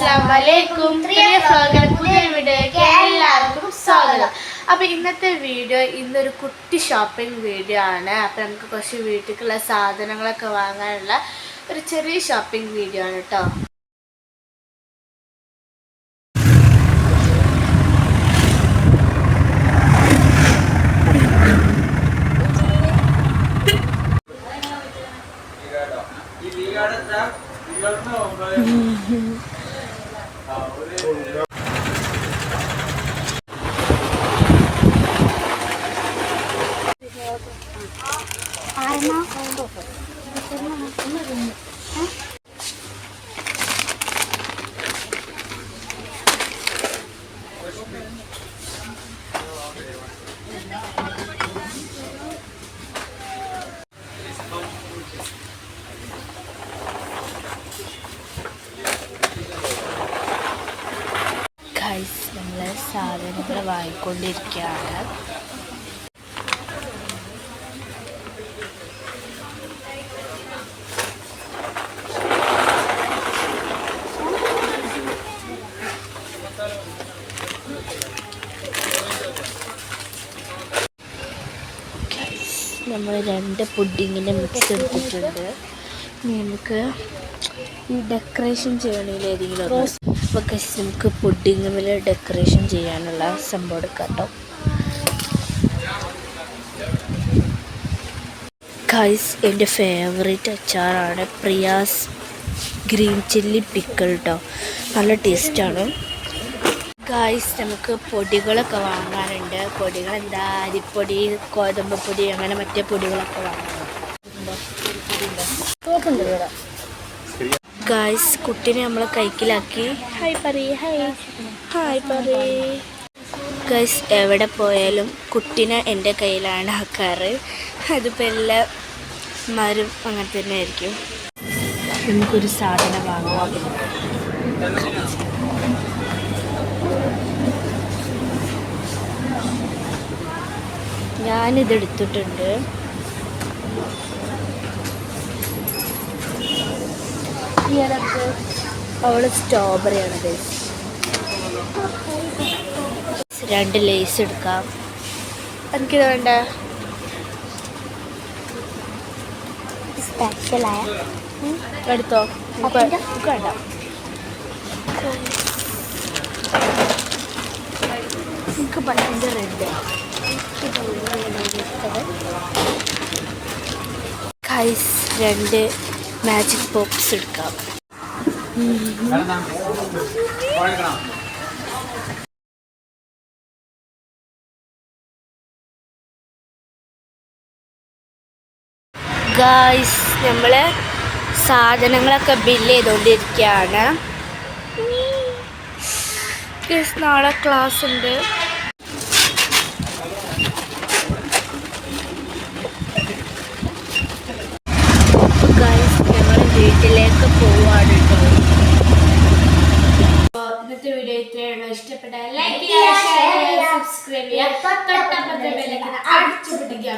അസ്സലാമലൈക്കും പ്രിയ വ്ലോഗിന്റെ പുതിയ വീഡിയോയിലേക്ക് എല്ലാവർക്കും സ്വാഗതം. അപ്പോൾ ഇന്നത്തെ വീഡിയോ ഇന്നൊരു കുട്ടി ഷോപ്പിംഗ് വീഡിയോ ആണ്. അപ്പോൾ നമുക്ക് കുറച്ച് വീട്ടിലേക്കുള്ള സാധനങ്ങളൊക്കെ വാങ്ങാനുള്ള ഒരു ചെറിയ ഷോപ്പിംഗ് വീഡിയോ ആണ് കേട്ടോ. നമ്മൾ സാധനങ്ങൾ വാങ്ങിക്കൊണ്ടിരിക്കുകയാണ്. നമ്മൾ 2 പുഡിങ്ങിൻ്റെ മിക്സ് എടുത്തിട്ടുണ്ട്. നമുക്ക് ഈ ഡെക്കറേഷൻ ചെയ്യണമെങ്കിൽ ഏതെങ്കിലും അപ്പോൾ നമുക്ക് പുഡിങ്ങിൽ ഡെക്കറേഷൻ ചെയ്യാനുള്ള സംഭവം എടുക്കാം കേട്ടോ. ഗൈസ്, എൻ്റെ ഫേവറേറ്റ് അച്ചാറാണ് പ്രിയാസ് ഗ്രീൻ ചില്ലി പിക്കിൾ കേട്ടോ. നല്ല ടേസ്റ്റാണ്. ഗൈസ്, നമുക്ക് പൊടികളൊക്കെ വാങ്ങാനുണ്ട്. പൊടികൾ എന്താ, അരിപ്പൊടി, ഗോതമ്പ് പൊടി, അങ്ങനെ മറ്റേ പൊടികളൊക്കെ വാങ്ങാനുണ്ട്. ഗൈസ്, കുട്ടീനെ നമ്മൾ കൈക്കിലാക്കി. ഹായ് പറയ്, ഹായ് പറയ്. ഗൈസ്, എവിടെ പോയാലും കുട്ടീനെ എൻ്റെ കയ്യിലാണ് ആക്കാറ്. അതിപ്പോൾ എല്ലാവരും അങ്ങനെ തന്നെ ആയിരിക്കും. നമുക്കൊരു സാധനം വാങ്ങാം. ഞാനിതെടുത്തിട്ടുണ്ട്. അവള് സ്ട്രോബെറിയാണ്. 2 ലേസ് എടുക്കാം. എനിക്കിത് വേണ്ട. സ്പെഷ്യലായ എടുത്തോ, വേണ്ട. എനിക്ക് പറ്റിൻ്റെ റെഡ്. ഗൈസ്, 2 മാജിക് പോപ്സ് എടുക്കാം. ഗൈസ്, നമ്മൾ സാധനങ്ങളൊക്കെ ബില്ല് ചെയ്തുകൊണ്ടിരിക്കുകയാണ്. നാളെ ക്ലാസ് ഉണ്ട്. വീട്ടിലേക്ക് പോവാണ് കേട്ടോ. ഇന്നത്തെ വീഡിയോ ഇത്രയുള്ള. ഇഷ്ടപ്പെട്ടാൽ ലൈക്ക് ചെയ്യുക, ഷെയർ ചെയ്യുക, സബ്സ്ക്രൈബ് ചെയ്യുക, തൊട്ടപ്പുറത്തെ ബെൽ ഐക്കൺ അടിച്ചു പൊട്ടിക്കുക.